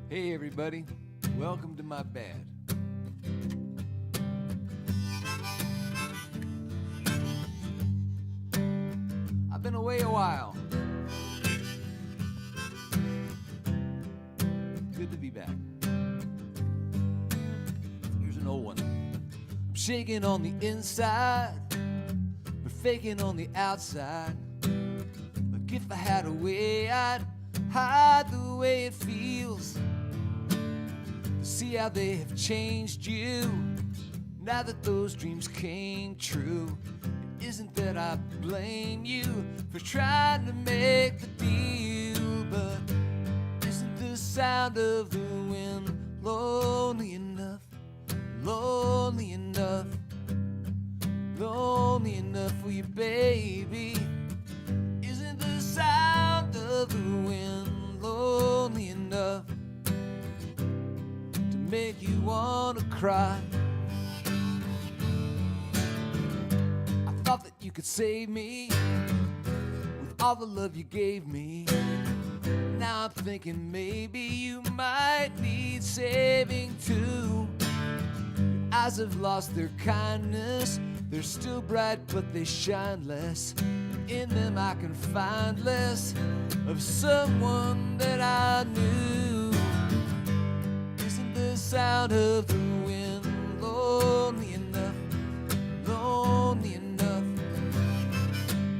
Hey everybody, welcome to my B.A.D. I've been away a while. Good to be back. Here's an old one. I'm shaking on the inside, but faking on the outside. Like if I had a way, I'd hide the way it feels. See how they have changed you now that those dreams came true. It isn't that I blame you for trying to make the deal, but isn't the sound of the wind lonely enough, lonely enough, lonely enough for you, baby? Isn't the sound of the wind lonely enough make you wanna cry? I thought that you could save me with all the love you gave me. Now I'm thinking maybe you might need saving too. Your eyes have lost their kindness. They're still bright but they shine less. In them I can find less of someone that I knew. The sound of the wind lonely enough, lonely enough,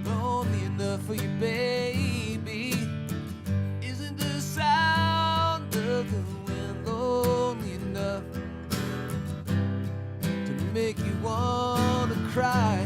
lonely enough for you, baby? Isn't the sound of the wind lonely enough to make you wanna cry?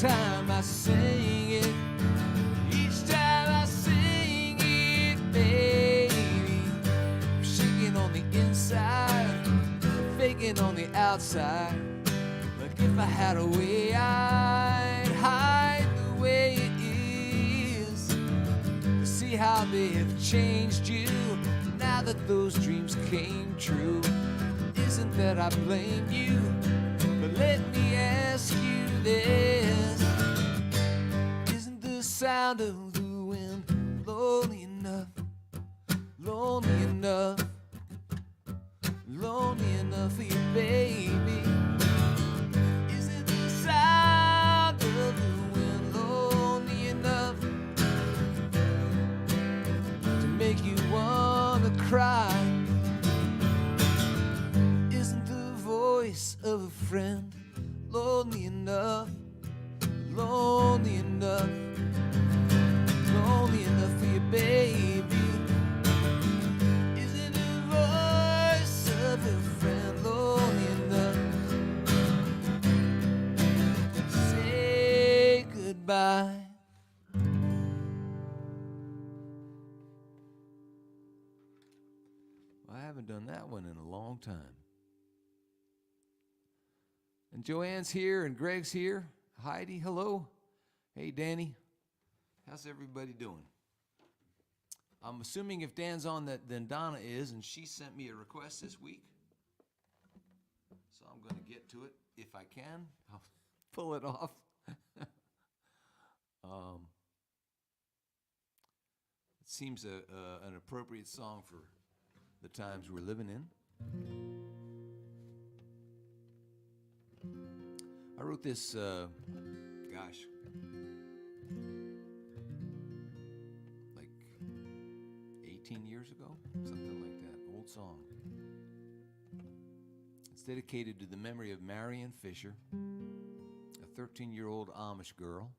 Time I sing it, each time I sing it, baby. I'm shaking on the inside, faking on the outside. Like if I had a way, I'd hide the way it is. To see how they have changed you now that those dreams came true. Isn't that I blame you, but let me ask you this. Isn't the sound of the wind lonely enough, lonely enough, lonely enough for you, baby? Isn't the sound of the wind lonely enough to make you wanna cry? Isn't the voice of a friend lonely enough, lonely enough, lonely enough for you, baby? Isn't the voice of a friend lonely enough to say goodbye? Well, I haven't done that one in a long time. And Joanne's here and Greg's here. Heidi, hello. Hey, Danny. How's everybody doing? I'm assuming if Dan's on, that then Donna is, and she sent me a request this week. So I'm going to get to it if I can. I'll pull it off. It seems an appropriate song for the times we're living in. I wrote this, like 18 years ago, something like that, old song. It's dedicated to the memory of Marion Fisher, a 13-year-old Amish girl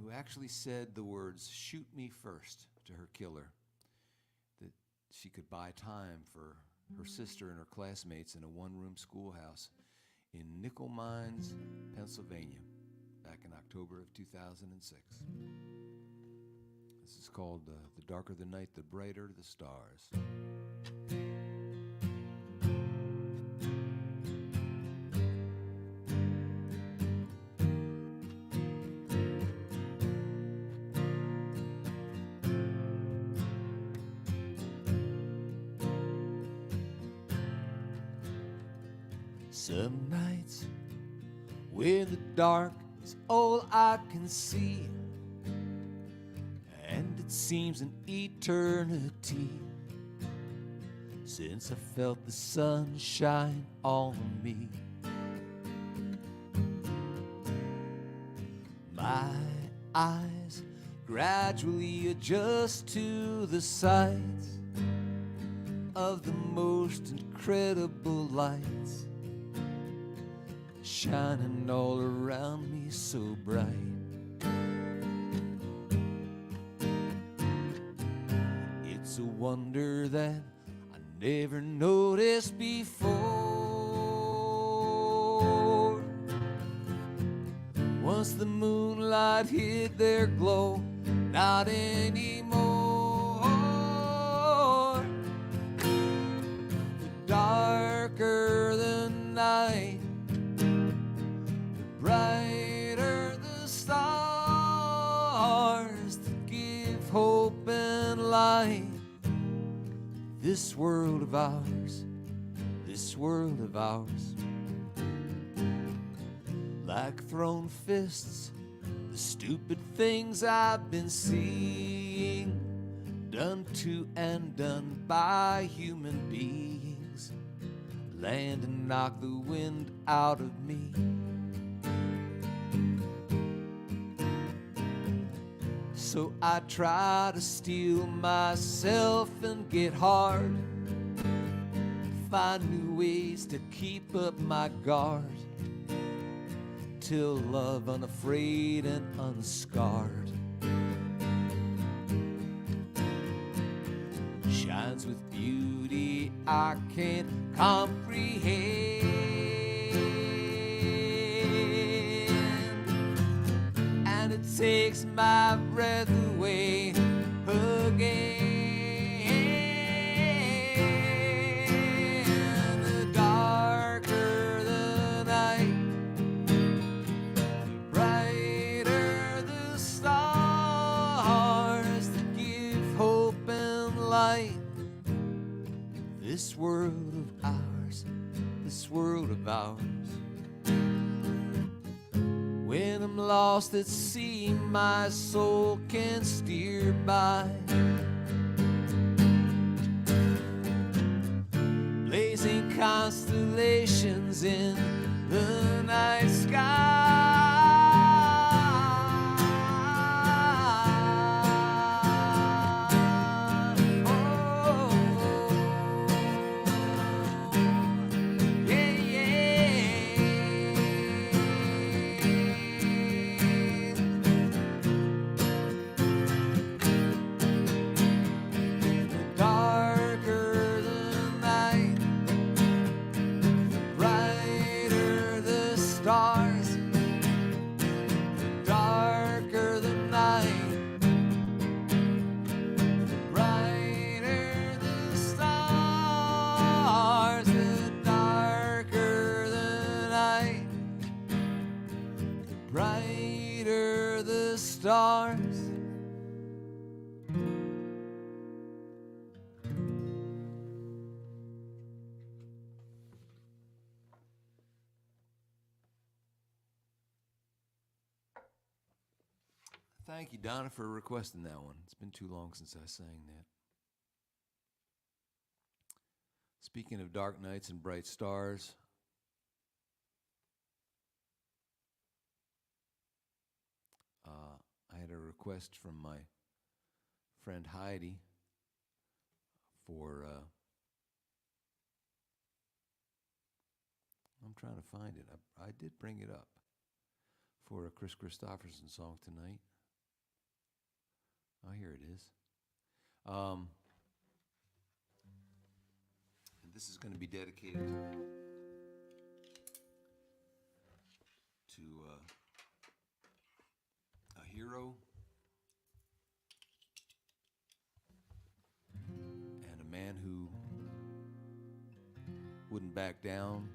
who actually said the words, "Shoot me first," to her killer that she could buy time for her sister and her classmates in a one-room schoolhouse in Nickel Mines, Pennsylvania, back in October of 2006. This is called The Darker the Night, the Brighter the Stars. Some nights when the dark is all I can see, and it seems an eternity since I felt the sun shine on me. My eyes gradually adjust to the sights of the most incredible lights shining all around me so bright. It's a wonder that I never noticed before. Once the moonlight hid their glow, not anymore. The darker the night, brighter the stars that give hope and light. This world of ours, this world of ours. Like thrown fists, the stupid things I've been seeing, done to and done by human beings, land and knock the wind out of me. So I try to steel myself and get hard, find new ways to keep up my guard, till love unafraid and unscarred shines with beauty I can't comprehend. And it takes my breath away again. The darker the night, the brighter the stars that give hope and light. This world of ours, this world of ours. When I'm lost at sea, my soul can steer by, blazing constellations in the night sky. Oh, yeah, yeah. The darker the night, the brighter the stars. The darker the night, the brighter the stars. The darker the night, the brighter the stars. Thank you, Donna, for requesting that one. It's been too long since I sang that. Speaking of dark nights and bright stars, I had a request from my friend Heidi for, I'm trying to find it. I did bring it up for a Chris Christopherson song tonight. Oh, here it is. And this is going to be dedicated to a hero and a man who wouldn't back down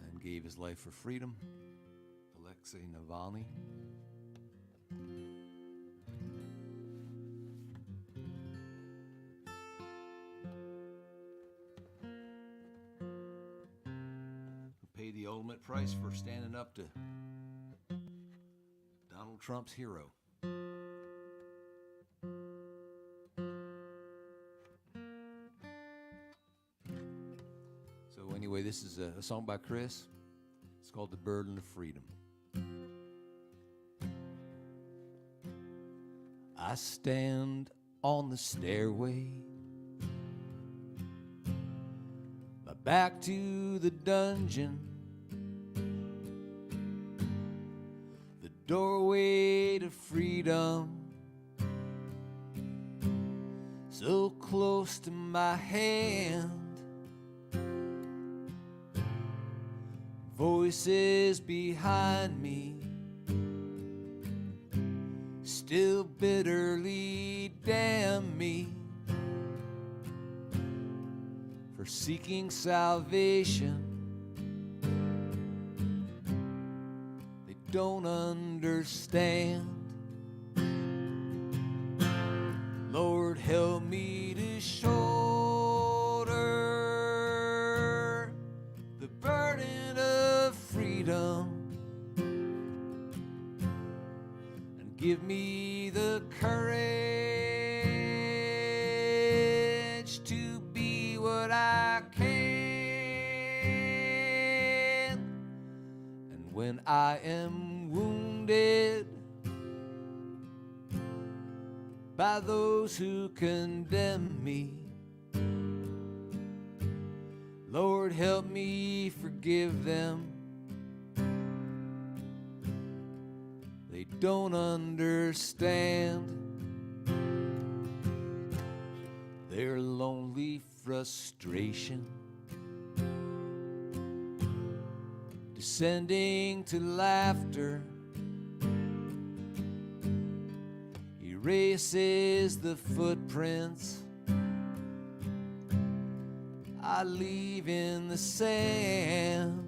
and gave his life for freedom, Alexei Navalny. Who paid the ultimate price for standing up to Donald Trump's hero. So anyway, this is a song by Chris. It's called The Burden of Freedom. I stand on the stairway, my back to the dungeon, the doorway to freedom, so close to my hand. Voices behind me still bitterly damn me for seeking salvation. They don't understand. Lord, help me to shoulder the burden of freedom, and give me the courage to be what I can. And when I am wounded by those who condemn me, Lord, help me forgive them. They don't understand their lonely frustration, descending to laughter, erases the footprints I leave in the sand.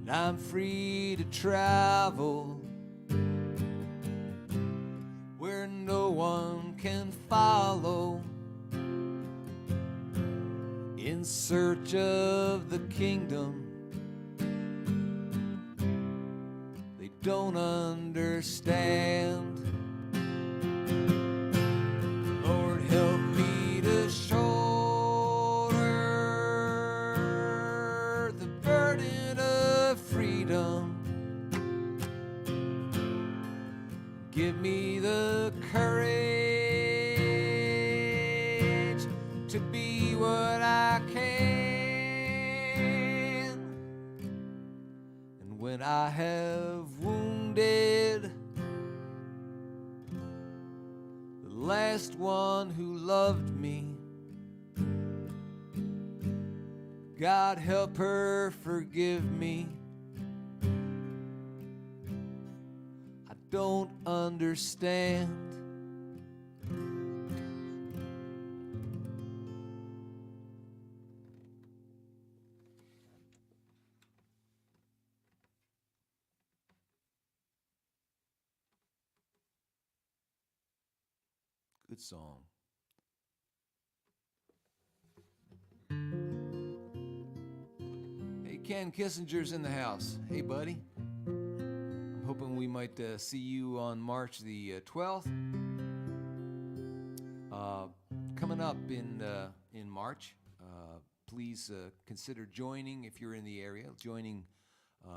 And I'm free to travel where no one can follow, in search of the kingdom they don't understand. Lord, help me to shoulder the burden of freedom. Give me the courage to be what I can. And when I have wounded the last one who loved me, God help her forgive me. I don't understand. Good song. Hey, Ken Kissinger's in the house. Hey, buddy. I'm hoping we might see you on March the 12th. Coming up in March, please consider joining, if you're in the area, joining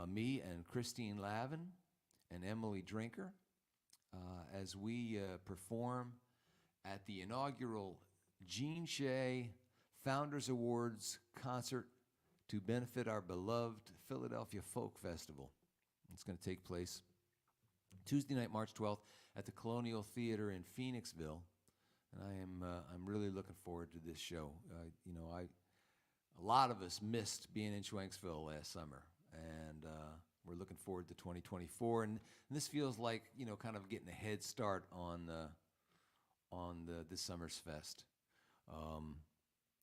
me and Christine Lavin and Emily Drinker as we perform at the inaugural Gene Shea Founders Awards concert to benefit our beloved Philadelphia Folk Festival. It's going to take place Tuesday night, March 12th, at the Colonial Theater in Phoenixville, and I'm really looking forward to this show. A lot of us missed being in Schwenksville last summer, and we're looking forward to 2024. And this feels like kind of getting a head start on this summer's fest.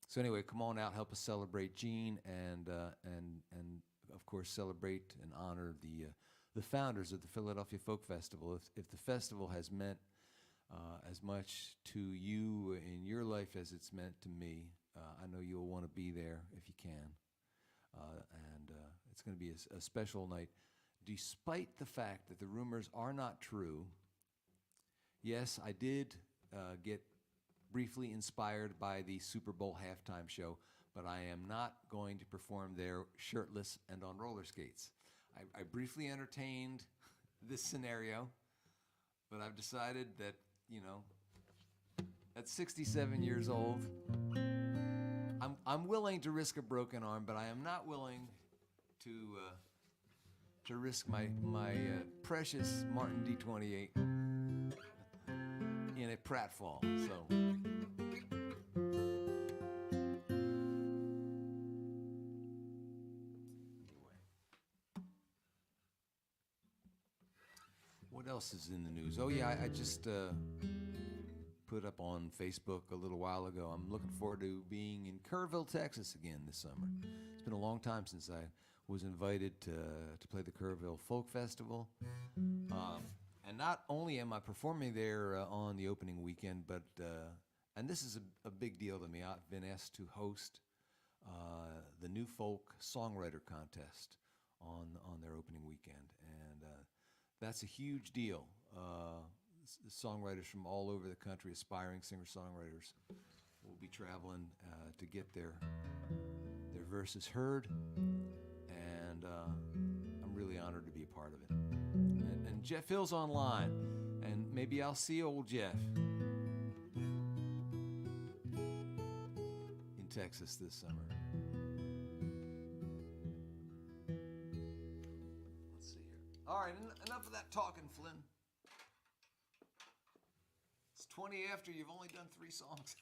So anyway, come on out, help us celebrate Gene, and of course celebrate and honor the founders of the Philadelphia Folk Festival. If the festival has meant as much to you in your life as it's meant to me, I know you'll want to be there if you can. And it's going to be a special night, despite the fact that the rumors are not true. Yes, I did get briefly inspired by the Super Bowl halftime show, but I am not going to perform there shirtless and on roller skates. I briefly entertained this scenario, but I've decided that, at 67 years old, I'm willing to risk a broken arm, but I am not willing to risk my precious Martin D28 in a pratfall. So. What else is in the news? Oh yeah, I just put up on Facebook a little while ago. I'm looking forward to being in Kerrville, Texas again this summer. It's been a long time since I was invited to play the Kerrville Folk Festival. And not only am I performing there on the opening weekend, but, and this is a big deal to me, I've been asked to host the New Folk Songwriter Contest on their opening weekend. And that's a huge deal. Songwriters from all over the country, aspiring singer-songwriters, will be traveling to get their verses heard, and I'm really honored to be a part of it. And Jeff Hill's online, and maybe I'll see old Jeff in Texas this summer. Let's see here. All right, enough of that talking, Flynn. It's 20 after, you've only done 3 songs.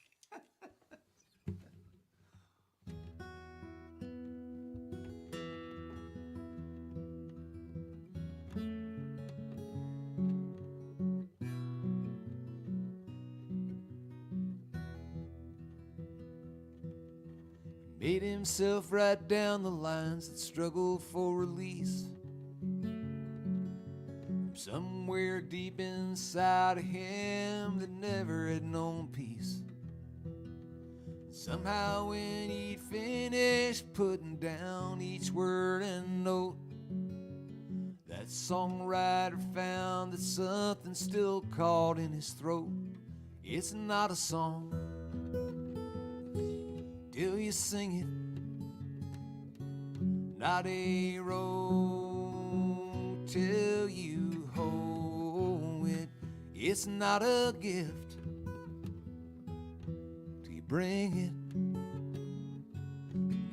Made himself write down the lines that struggled for release from somewhere deep inside of him that never had known peace. Somehow when he'd finished putting down each word and note, that songwriter found that something still caught in his throat. It's not a song till you sing it, not a road till you hold it. It's not a gift till you bring it.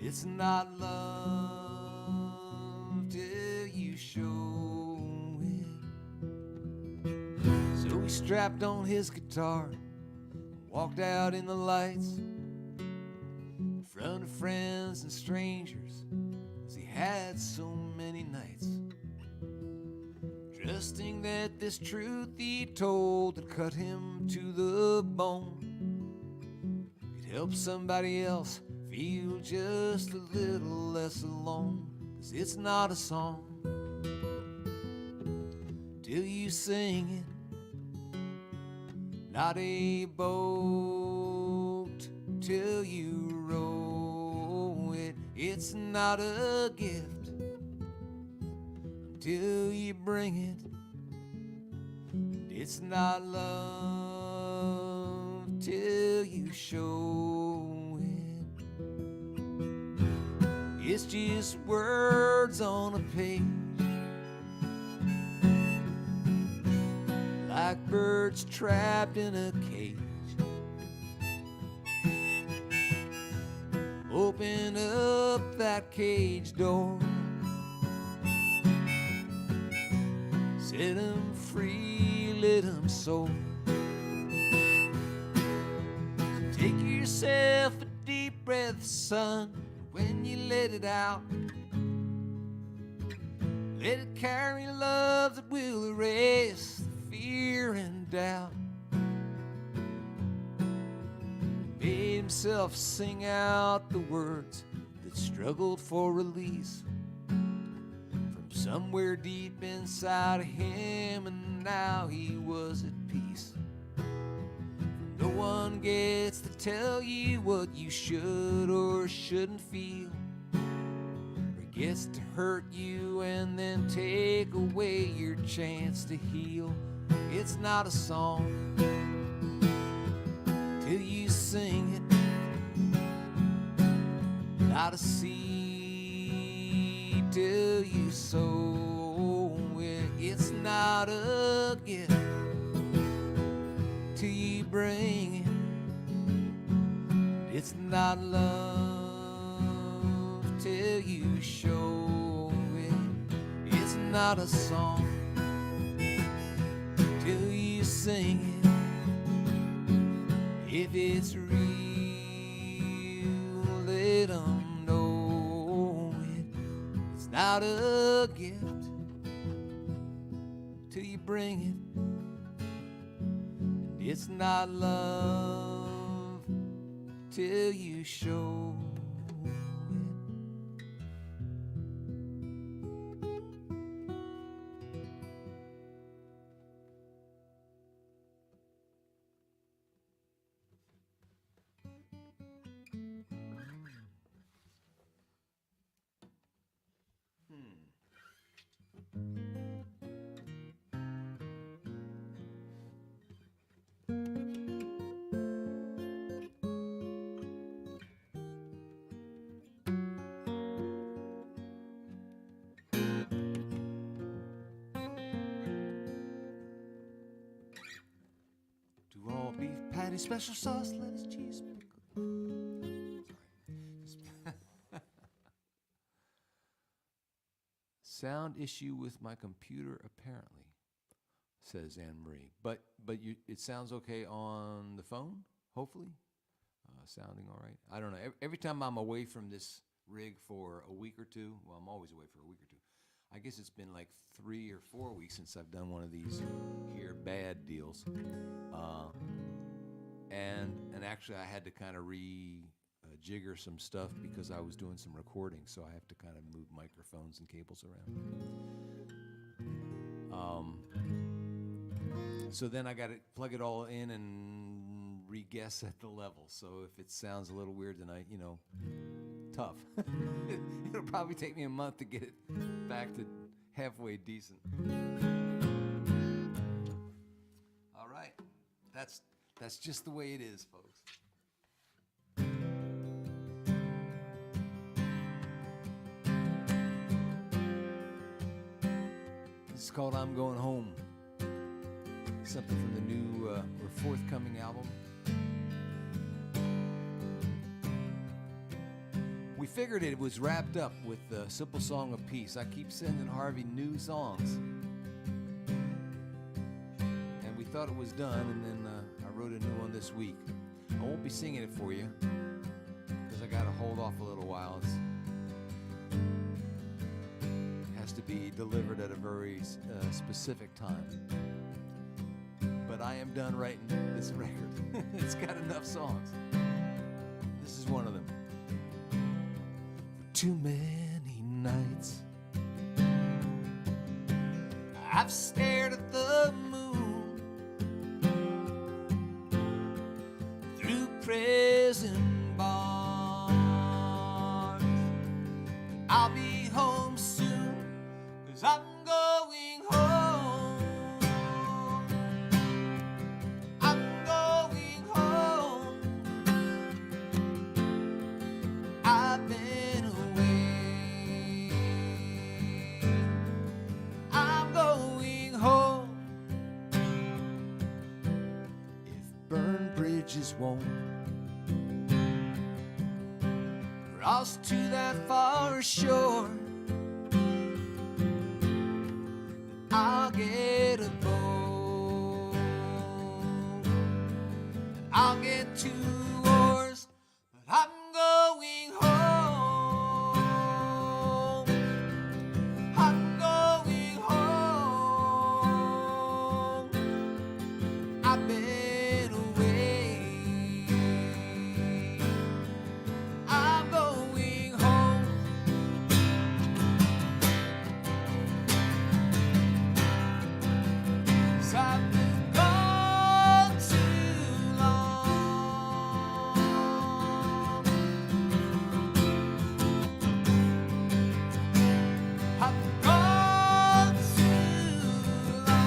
It's not love till you show it. So he strapped on his guitar, walked out in the lights, in front of friends and strangers, as he had so many nights, trusting that this truth he told that cut him to the bone could help somebody else feel just a little less alone. 'Cause it's not a song till you sing it, not a boat till you row it. It's not a gift until you bring it. It's not love till you show it. It's just words on a page, like birds trapped in a cage. Open up that cage door, Set 'em free, let 'em soar. So take yourself a deep breath, son. When you let it out, let it carry love that will erase the fear and doubt. Made himself sing out the words that struggled for release from somewhere deep inside of him, and now he was at peace. No one gets to tell you what you should or shouldn't feel, or gets to hurt you and then take away your chance to heal. It's not a song till you sing it, not a seed till you sow it. It's not a gift till you bring it. It's not love till you show it. It's not a song till you sing it. If it's real, let 'em know it. It's not a gift till you bring it. It's not love till you show it. Do all beef patty, special sauce, lettuce, cheese, pickle. Sorry. Sound issue with my computer, apparently, says Anne Marie. But it sounds okay on the phone, hopefully. Sounding all right. I don't know. Every time I'm away from this rig for a week or two, well, I'm always away for a week or two. I guess it's been like 3 or 4 weeks since I've done one of these here B.A.D deals. And actually I had to kind of jigger some stuff because I was doing some recording, so I have to kind of move microphones and cables around. So then I got to plug it all in and re-guess at the level. So if it sounds a little weird tonight, you know, tough. It'll probably take me a month to get it back to halfway decent. All right, that's just the way it is, folks. This is called "I'm Going Home." Something from the new or forthcoming album. We figured it was wrapped up with the simple song of peace. I keep sending Harvey new songs, and we thought it was done, and then I wrote a new one this week. I won't be singing it for you because I got to hold off a little while. It has to be delivered at a very specific time. But I am done writing this record. It's got enough songs. This is one of them. For too many nights I've stared at the moon through prison bars. I'll be home soon, 'cause I'm going home. I'm going home. I've been away. I'm going home. If burned bridges won't cross to that far shore, I'll get a boat. And I'll get 2 oars, but I'm going home. I'm going home. I've been away. I'm going home. 'Cause I've been gone too long. I've been gone too long.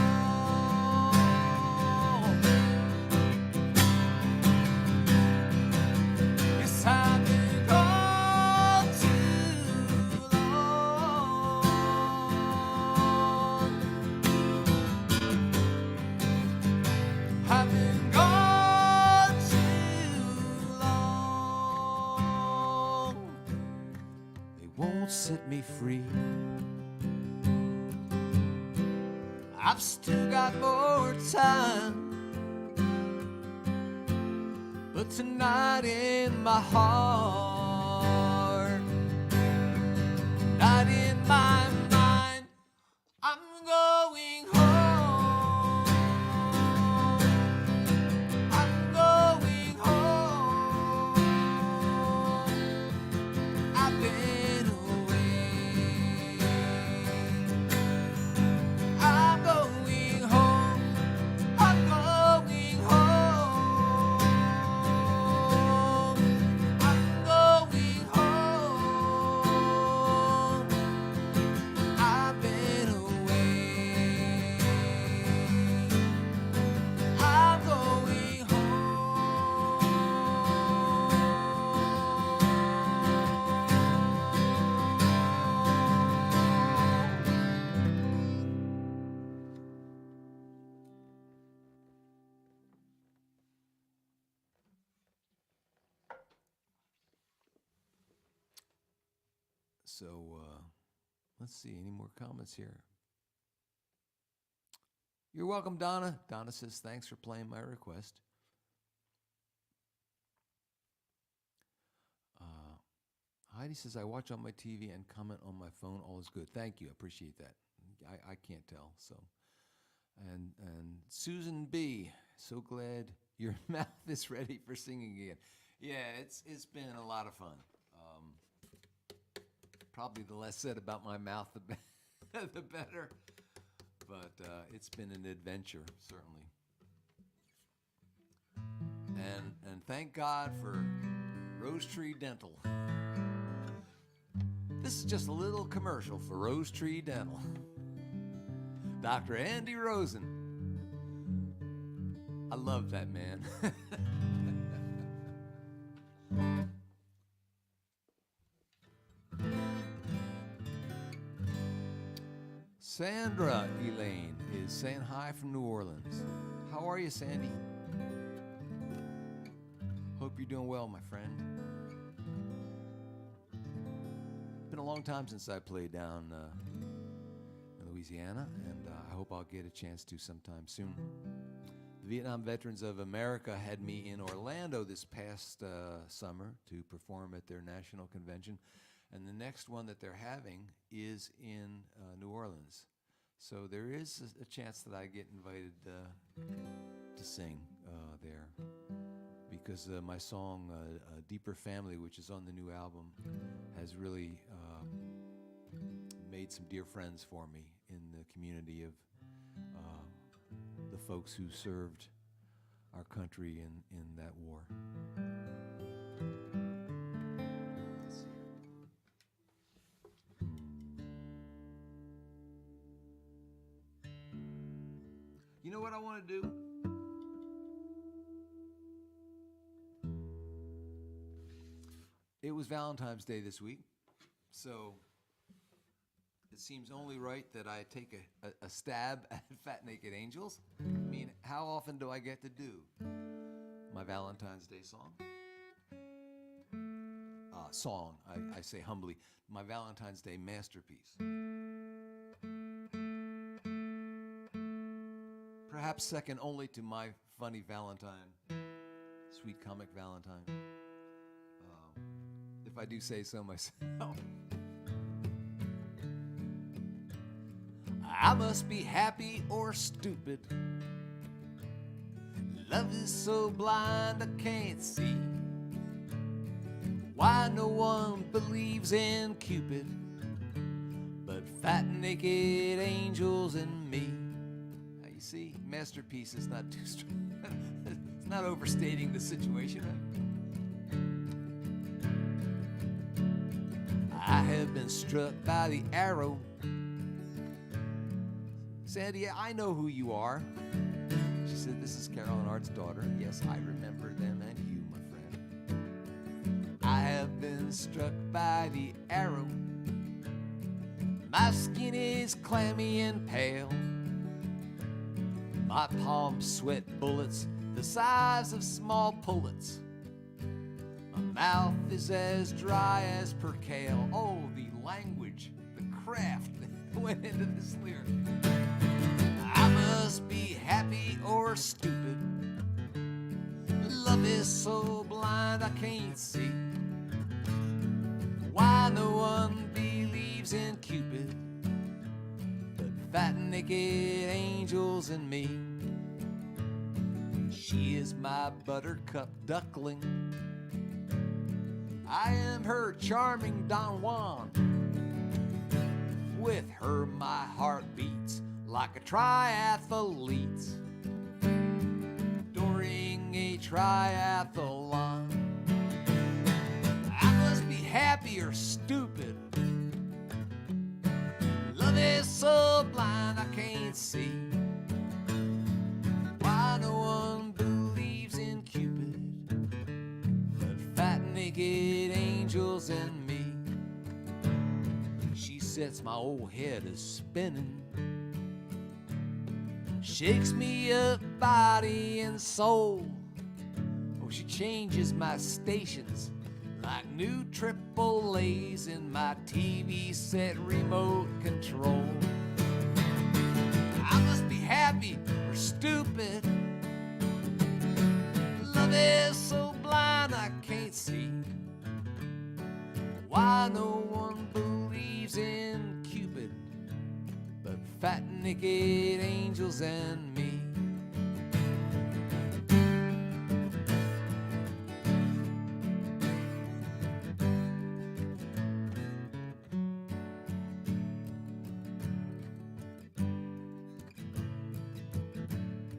Yes, I've been gone too long. I've been gone too long. They won't set me free. I've still got more time. But tonight in my heart, not in my mind, I'm going home. I'm going home. I've been away. I'm going home. I'm going home. I'm going home. I've been away. I'm going home. So, let's see, any more comments here? You're welcome, Donna. Donna says, thanks for playing my request. Heidi says, I watch on my TV and comment on my phone. All is good. Thank you. I appreciate that. I can't tell. So, and Susan B, so glad your mouth is ready for singing again. Yeah, it's been a lot of fun. Probably the less said about my mouth, the better. But it's been an adventure, certainly. And thank God for Rose Tree Dental. This is just a little commercial for Rose Tree Dental. Dr. Andy Rosen. I love that man. Sandra Elaine is saying hi from New Orleans. How are you, Sandy? Hope you're doing well, my friend. Been a long time since I played down in Louisiana, and I hope I'll get a chance to sometime soon. The Vietnam Veterans of America had me in Orlando this past summer to perform at their national convention. And the next one that they're having is in New Orleans. So there is a chance that I get invited to sing there. Because my song, Deeper Family, which is on the new album, has really made some dear friends for me in the community of the folks who served our country in that war. You know what I want to do? It was Valentine's Day this week, so it seems only right that I take a stab at Fat Naked Angels. I mean, how often do I get to do my Valentine's Day song? I say humbly, my Valentine's Day masterpiece. perhaps second only to my funny Valentine, sweet comic Valentine, if I do say so myself. I must be happy or stupid. Love is so blind I can't see why no one believes in Cupid but fat naked angels and me. Now you see, masterpiece is not too strong. It's not overstating the situation, right? I have been struck by the arrow. Sandy, I know who you are. She said, this is Carol and Art's daughter. Yes, I remember them and you, my friend. I have been struck by the arrow. My skin is clammy and pale. My palms sweat bullets the size of small pullets. My mouth is as dry as percale. Oh, the language, the craft that went into this lyric. I must be happy or stupid. Love is so blind I can't see why no one believes in Cupid but fat naked angels and me. She is my buttercup duckling. I am her charming Don Juan. With her my heart beats like a triathlete during a triathlon. I must be happy or stupid. Love is so blind I can't see why no one believes in Cupid but fat naked angels and me. She sets my old head a spinning, shakes me up body and soul. Oh, she changes my stations like new AAA's in my TV set remote control. I must be happy or stupid. Love is so blind I can't see why no one believes in Cupid but fat naked angels and me.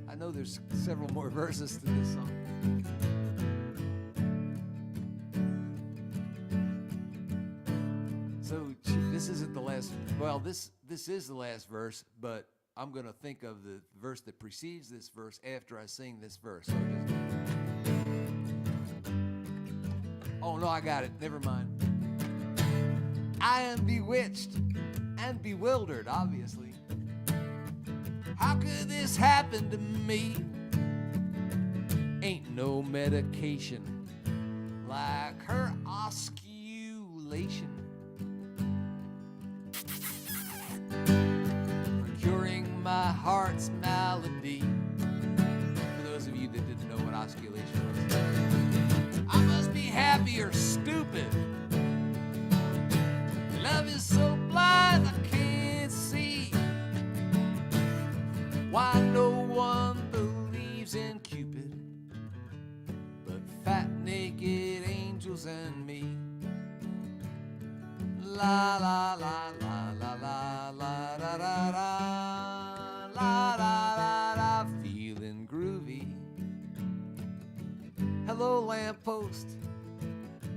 I know there's several more verses to this song. So this isn't the last, well, this is the last verse, but I'm going to think of the verse that precedes this verse after I sing this verse. So oh, no, I got it. Never mind. I am bewitched and bewildered, obviously. How could this happen to me? Ain't no medication like her osculation for curing my heart's malady. For those of you that didn't know what osculation was, I must be happy or stupid. Love is so blind I can't see why no one believes in Cupid but fat naked angels and me. La la la la la la la da da da la da da da, feeling groovy. Hello lamppost,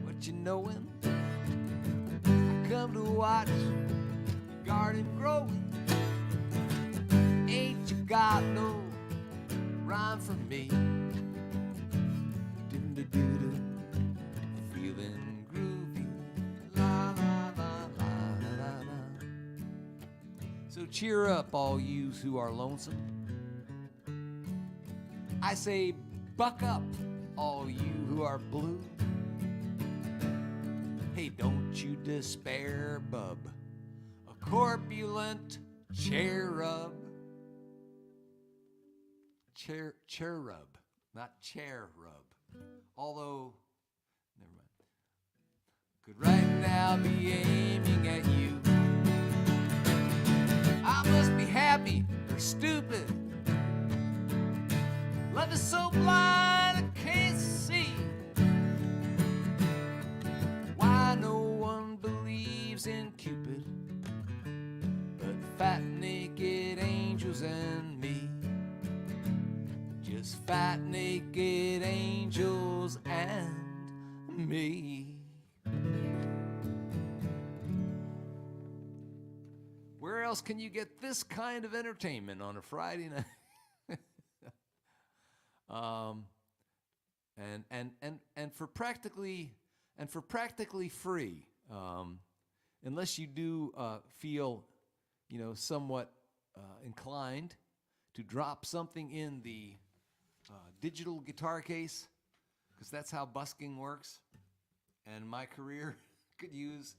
what you knowin'? I come to watch your garden growing. Ain't you got no rhyme for me? Do-do-do-do, feeling groovy. La la la la la la. So cheer up, all yous who are lonesome. I say buck up, all you who are blue. Hey, don't you despair, bub, a corpulent cherub cherub, not chair rub. Although, never mind. Could right now be aiming at you. I must be happy or stupid. Love is so blind I can't see why no one believes in Cupid but fat naked angels and me. Just fat naked angels and me. Where else can you get this kind of entertainment on a Friday night? And for practically free, unless you do feel, somewhat inclined to drop something in the digital guitar case, because that's how busking works, and my career could use,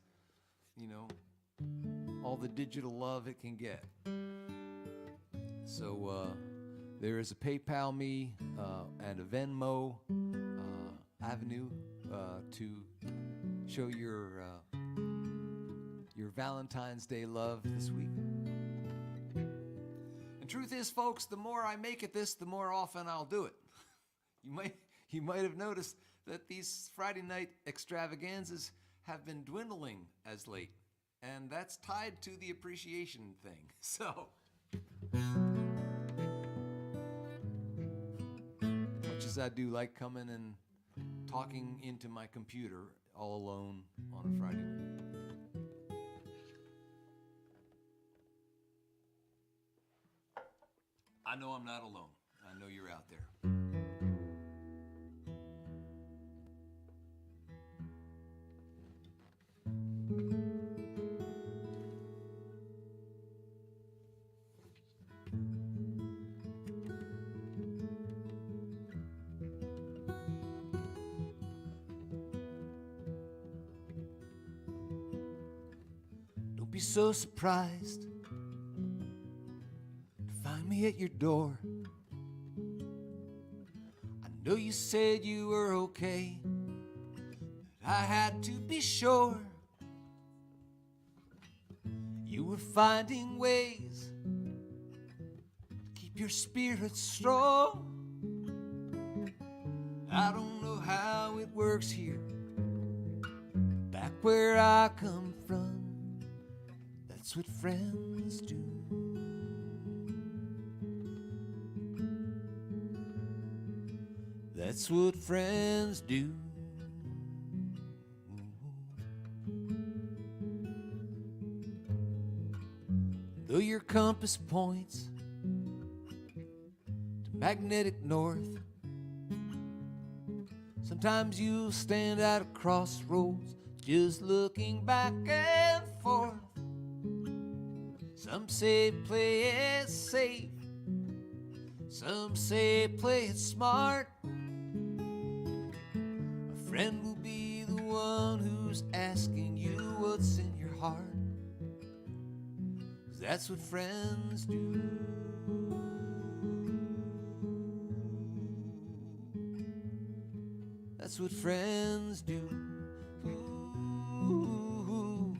all the digital love it can get. So there is a PayPal me and a Venmo avenue to show your Valentine's Day love this week. And truth is, folks, the more I make it this, the more often I'll do it. You might have noticed that these Friday night extravaganzas have been dwindling as late, and that's tied to the appreciation thing. So, much as I do like coming and talking into my computer all alone on a Friday night. I know I'm not alone. I know you're out there. Don't be so surprised to find me at your door. I know you said you were okay, but I had to be sure you were finding ways to keep your spirits strong. I don't know how it works here, back where I come from. That's what friends do. That's what friends do. Though your compass points to magnetic north, sometimes you'll stand at a crossroads just looking back and forth. Some say play it safe, some say play it smart. A friend will be the one who's asking you what's in your heart. 'Cause that's what friends do. That's what friends do. Ooh.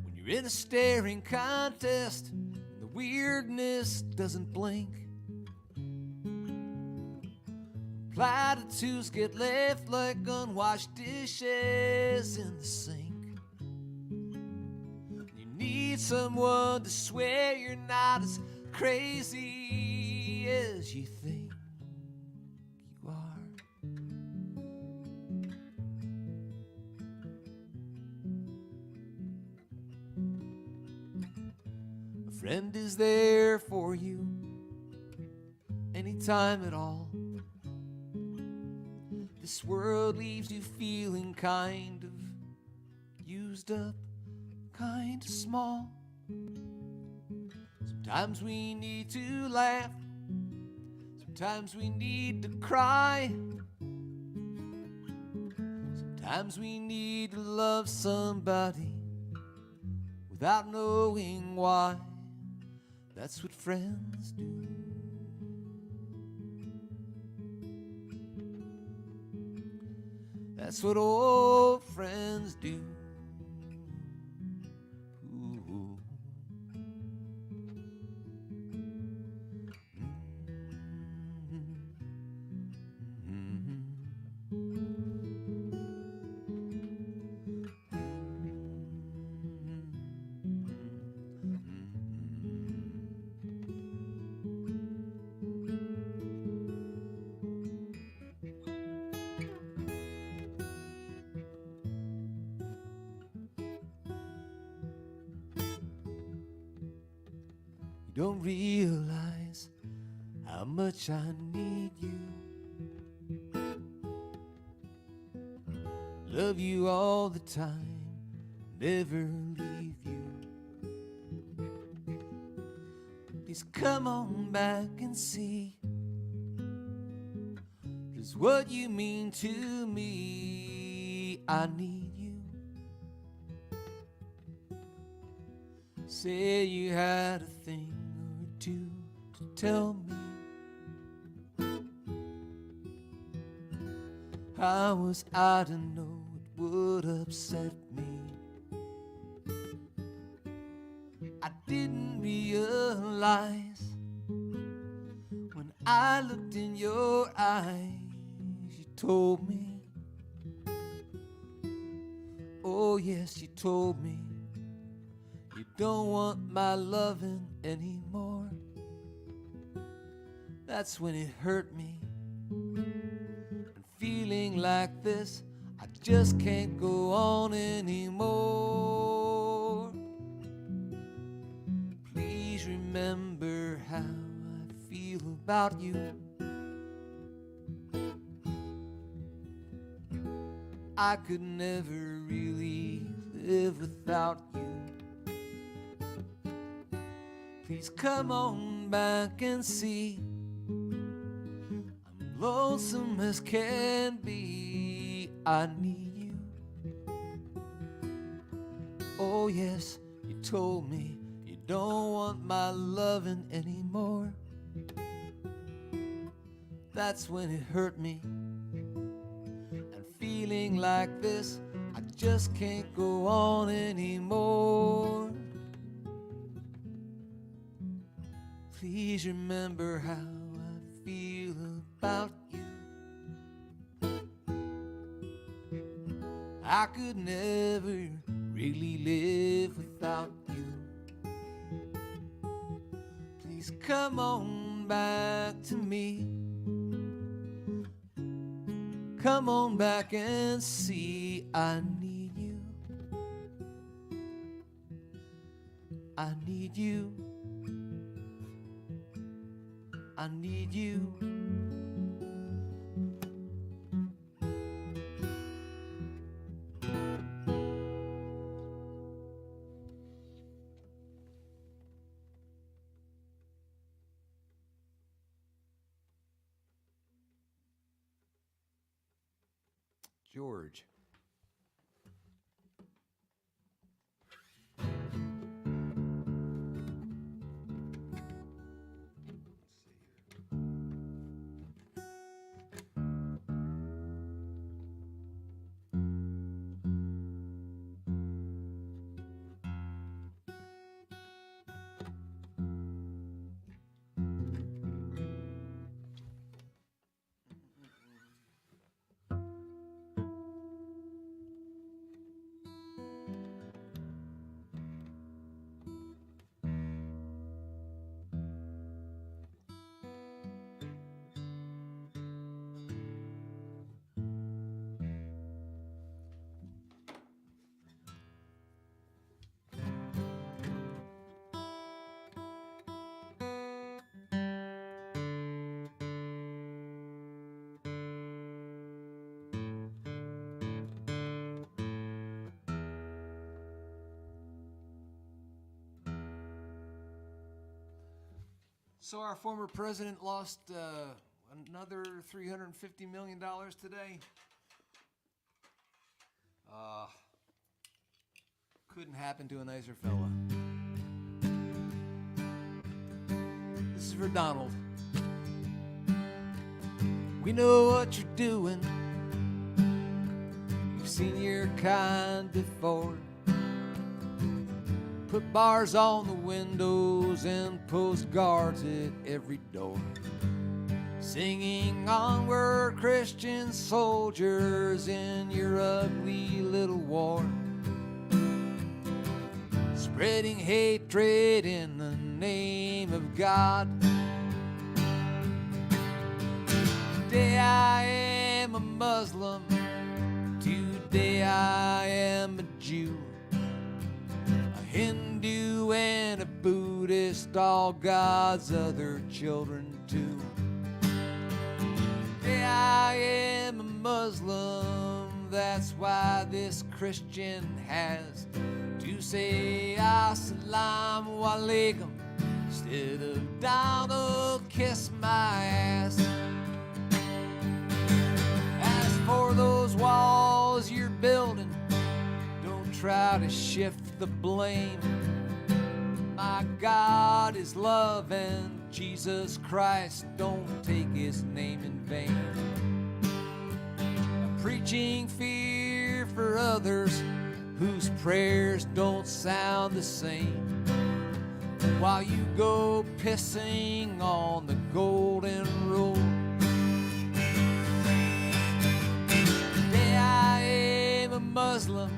When you're in a staring contest, the weirdness doesn't blink. Platitudes get left like unwashed dishes in the sink. You need someone to swear you're not as crazy as you think you are. A friend is there for you anytime at all. This world leaves you feeling kind of used up, kind of small. Sometimes we need to laugh, sometimes we need to cry, sometimes we need to love somebody without knowing why. That's what friends do. That's what old friends do. Ooh. You don't realize how much I need you. Love you all the time, never leave you. Please come on back and see just what you mean to me. I need you. Say you had a thing or two to tell me. How was I to know it would upset me? I didn't realize when I looked in your eyes. You told me, oh yes, you told me you don't want my loving anymore. That's when it hurt me. And feeling like this, I just can't go on anymore. Please remember how I feel about you. I could never really live without you. Please come on back and see I'm lonesome as can be. I need you. Oh yes, you told me you don't want my loving anymore. That's when it hurt me. And feeling like this, I just can't go on anymore. Please remember how I feel about you. I could never really live without you. Please come on back to me. Come on back and see I need you. I need you. I need you. George. So our former president lost another $350 million today. Couldn't happen to a nicer fella. This is for Donald. We know what you're doing. We've seen your kind before. Put bars on the windows and post guards at every door. Singing onward, Christian soldiers, in your ugly little war. Spreading hatred in the name of God. Today I am a Muslim. Today I am a Jew. A Hindu and a Buddhist, all God's other children too. Today I am a Muslim. That's why this Christian has to say Assalamu alaikum instead of Donald, kiss my ass. As for those walls you're building, don't try to shift the blame. My God is love, and Jesus Christ, don't take his name in vain. I'm preaching fear for others whose prayers don't sound the same, while you go pissing on the golden rule. Today I am a Muslim.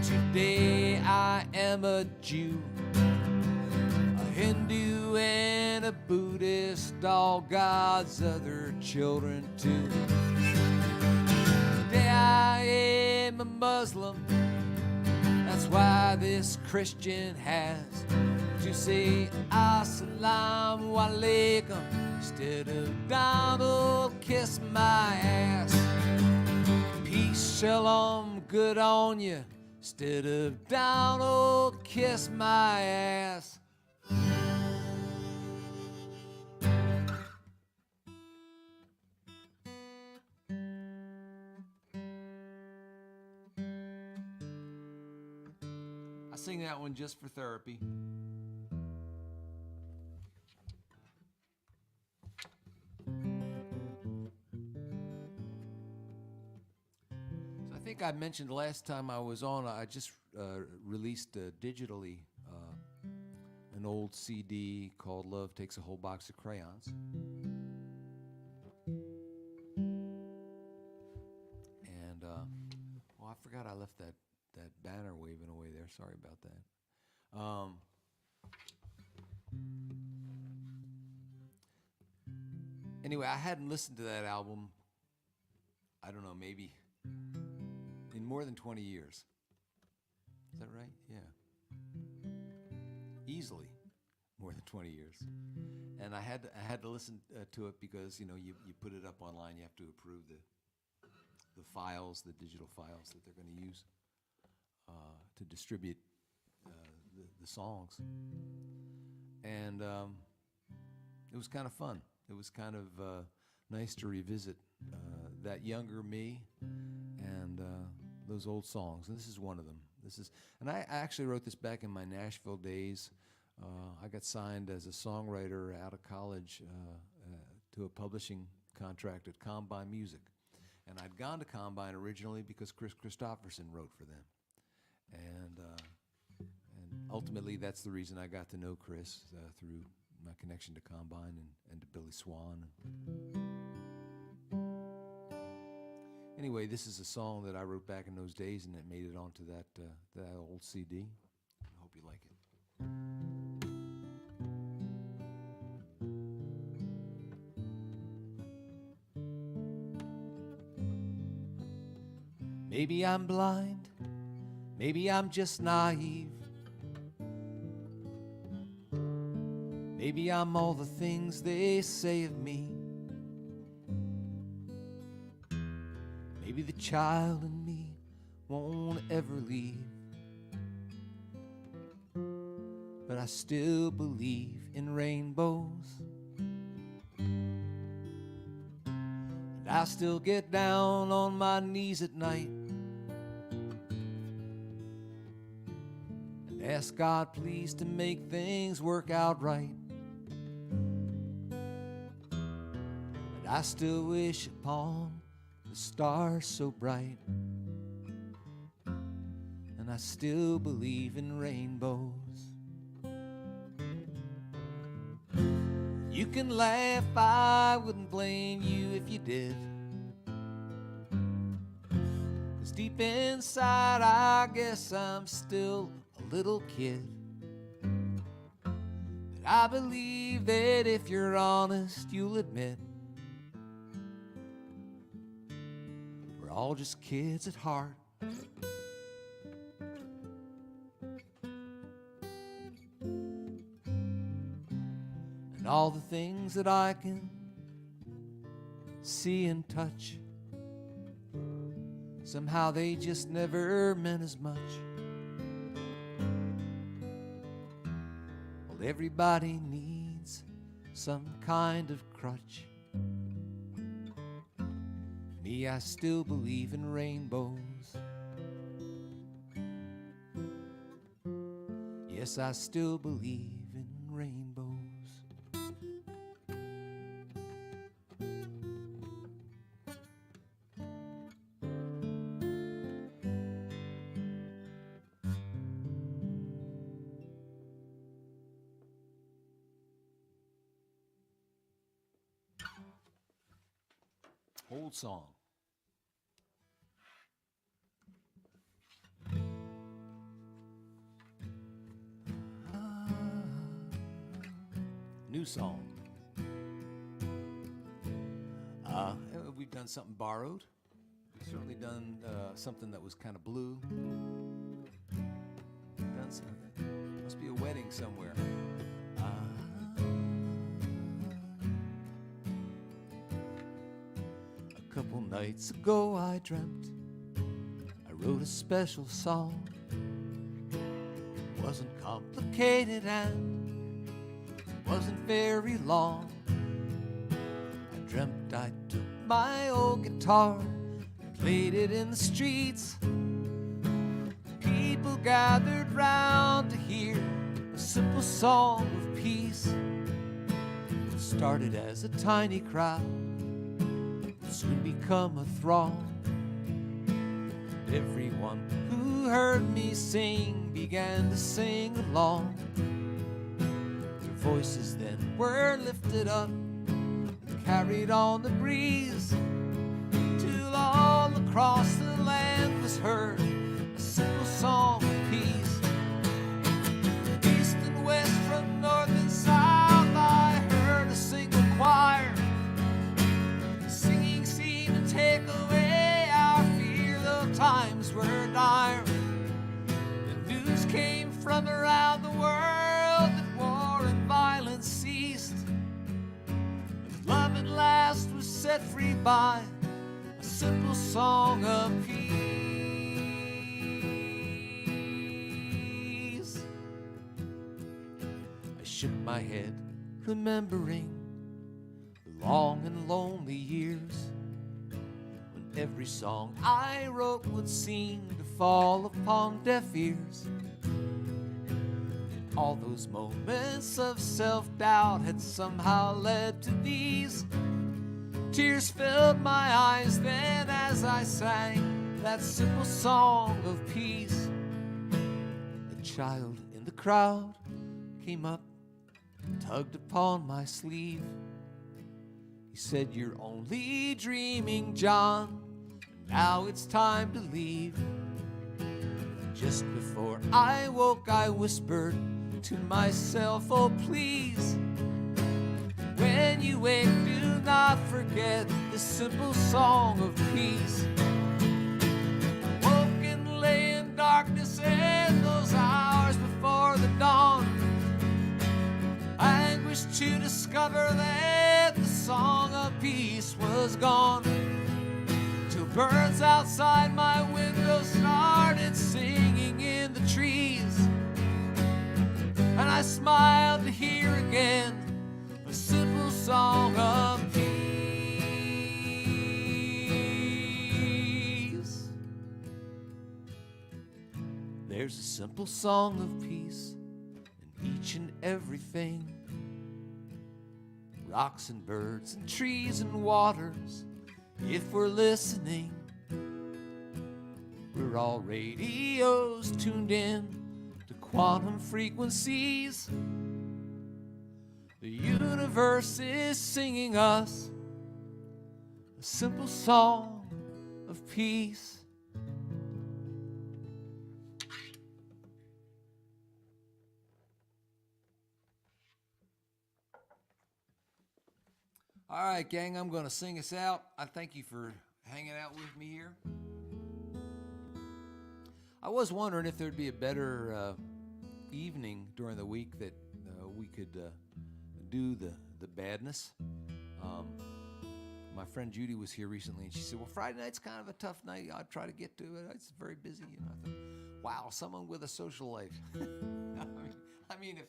Today I am a Jew. A Hindu and a Buddhist, all God's other children too. Today I am a Muslim. That's why this Christian has to say Assalamu alaikum instead of Donald, kiss my ass. Peace, shalom, good on you instead of Donald, kiss my ass. I sing that one just for therapy. So I think I mentioned last time I was on, I just released digitally an old CD called Love Takes a Whole Box of Crayons. And, I forgot I left that banner waving away there. Sorry about that. Anyway, I hadn't listened to that album, I don't know, maybe in more than 20 years. Is that right? Yeah. Easily more than 20 years. And I had to listen to it because, you put it up online, you have to approve the files, the digital files that they're going to use to distribute the songs. And it was kind of fun. It was kind of nice to revisit that younger me and those old songs. And this is one of them. And I actually wrote this back in my Nashville days. I got signed as a songwriter out of college to a publishing contract at Combine Music. And I'd gone to Combine originally because Chris Christopherson wrote for them. And ultimately, that's the reason I got to know Chris through my connection to Combine and to Billy Swan. Anyway, this is a song that I wrote back in those days, and it made it onto that old CD. I hope you like it. Maybe I'm blind, maybe I'm just naive. Maybe I'm all the things they say of me. Maybe the child in me won't ever leave. But I still believe in rainbows. And I still get down on my knees at night and ask God please to make things work out right. I still wish upon the stars so bright, and I still believe in rainbows. You can laugh, I wouldn't blame you if you did, 'cause deep inside I guess I'm still a little kid. But I believe that if you're honest, you'll admit we're all just kids at heart. And all the things that I can see and touch, somehow they just never meant as much. Well, everybody needs some kind of crutch. Me, I still believe in rainbows. Yes, I still believe in rainbows. Old song. New song. We've done something borrowed. We've certainly done something that was kind of blue. Done something. Must be a wedding somewhere. A couple nights ago I dreamt I wrote a special song. It wasn't complicated and it wasn't very long. I dreamt I took my old guitar and played it in the streets. People gathered round to hear a simple song of peace. It started as a tiny crowd, soon become a throng. And everyone who heard me sing began to sing along. Their voices then were lifted up and carried on the breeze, till all across the land was heard a simple song of peace. East and west, from north and south, I heard a single choir. Take away our fear, though times were dire. The news came from around the world that war and violence ceased, and love at last was set free by a simple song of peace. I shook my head, remembering the long and lonely years. Every song I wrote would seem to fall upon deaf ears. All those moments of self-doubt had somehow led to these. Tears filled my eyes then as I sang that simple song of peace. A child in the crowd came up and tugged upon my sleeve. He said, "You're only dreaming, John. Now it's time to leave." Just before I woke, I whispered to myself, "Oh, please, when you wake, do not forget this simple song of peace." I woke and lay in darkness in those hours before the dawn, anguished to discover that the song of peace was gone. Birds outside my window started singing in the trees, and I smiled to hear again a simple song of peace. There's a simple song of peace in each and everything. rocks and birds and trees and waters. If we're listening, we're all radios tuned in to quantum frequencies. The universe is singing us a simple song of peace. All right, gang, I'm going to sing us out. I thank you for hanging out with me here. I was wondering if there'd be a better evening during the week that we could do the badness. My friend Judy was here recently, and she said, well, Friday night's kind of a tough night. I'll try to get to it. It's very busy. You know, I thought, wow, someone with a social life. I mean, if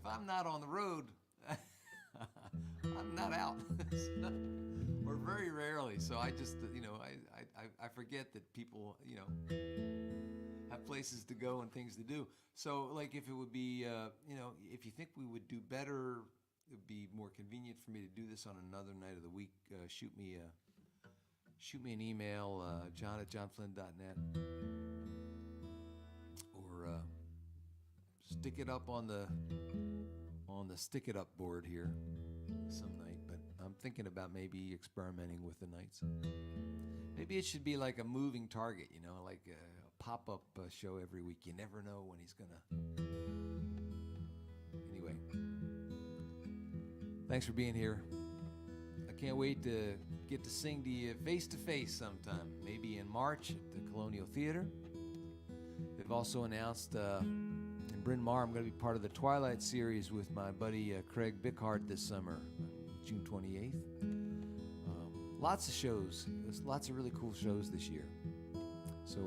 I'm not on the road, I'm not out, or very rarely. So I just, I forget that people, have places to go and things to do. So, like, if it would be, if you think we would do better, it would be more convenient for me to do this on another night of the week. Shoot me an email, john@johnflynn.net, or stick it up on the stick it up board here some night. But I'm thinking about maybe experimenting with the nights. Maybe it should be like a moving target, like a pop-up show every week. You never know when he's gonna. Anyway, thanks for being here. I can't wait to get to sing to you face-to-face sometime, maybe in March at the Colonial Theater. They've also announced in Bryn Mawr, I'm going to be part of the Twilight series with my buddy Craig Bickhart this summer, June 28th. Lots of shows. There's lots of really cool shows this year. So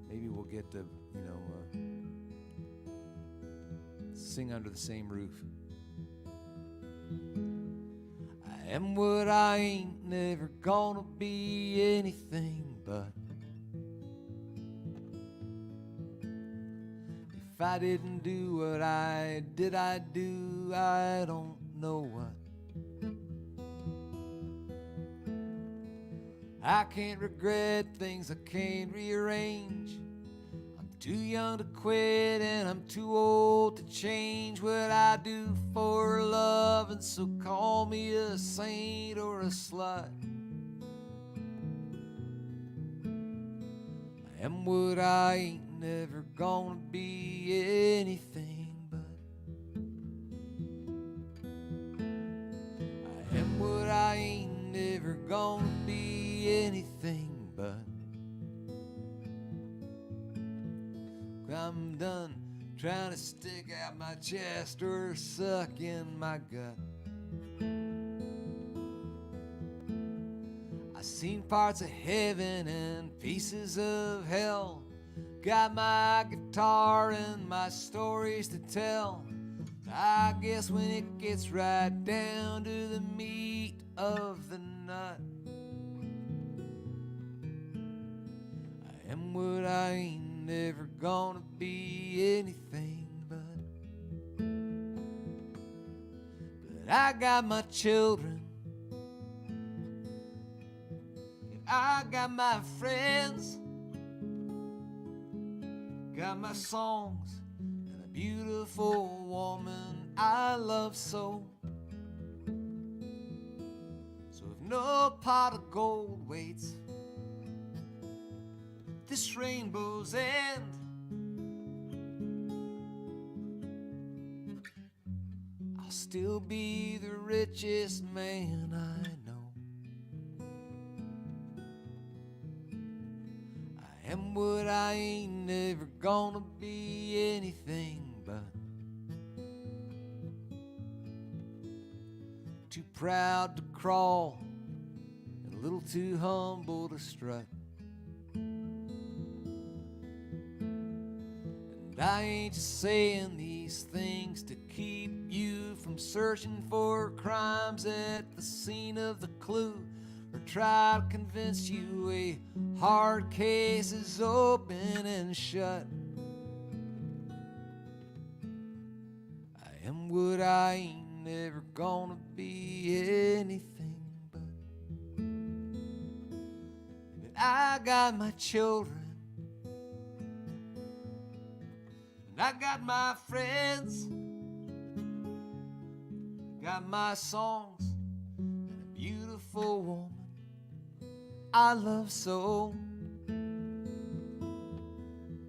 maybe we'll get to, sing under the same roof. I am what I ain't, never gonna be anything but. If I didn't do what I did, I'd do, I don't know what. I can't regret things I can't rearrange. I'm too young to quit and I'm too old to change what I do for love, and so call me a saint or a slut. I am what I ain't, never gonna be anything but. I am what I ain't, never gonna be anything but. I'm done trying to stick out my chest or suck in my gut. I've seen parts of heaven and pieces of hell. Got my guitar and my stories to tell. I guess when it gets right down to the meat of the nut, I am what I ain't, never gonna be anything but. But I got my children, and I got my friends, got my songs, and a beautiful woman I love so. So if no pot of gold waits this rainbow's end, I'll still be the richest man I know. I am what I ain't, never gonna be anything but. Too proud to crawl and a little too humble to strut. I ain't just saying these things to keep you from searching for crimes at the scene of the clue, or try to convince you a hard case is open and shut. I am what I ain't, never gonna be anything but. But I got my children, and I got my friends, got my songs, and a beautiful woman I love so.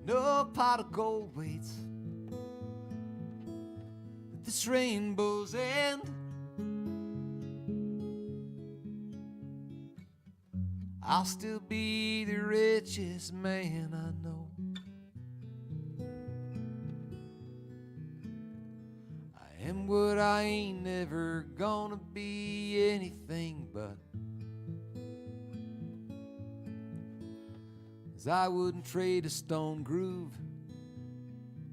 No pot of gold waits at this rainbow's end. I'll still be the richest man I know. I am what I ain't never gonna be anything but. 'Cause I wouldn't trade a stone groove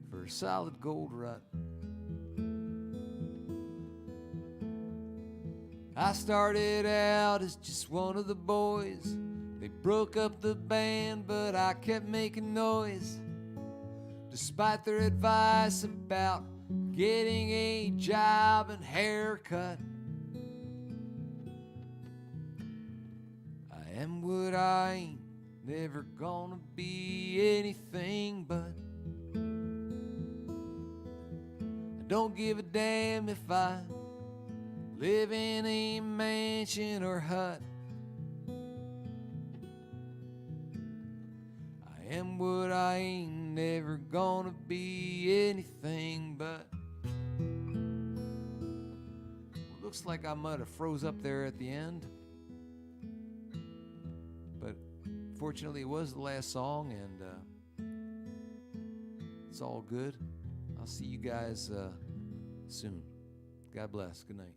for a solid gold rut. I started out as just one of the boys. They broke up the band, but I kept making noise, despite their advice about getting a job and haircut. I am what I ain't never gonna be anything but. I don't give a damn if I live in a mansion or hut. I am what I ain't never gonna be anything but. Well, looks like I might have froze up there at the end, but fortunately it was the last song, and it's all good. I'll see you guys soon. God bless. Good night.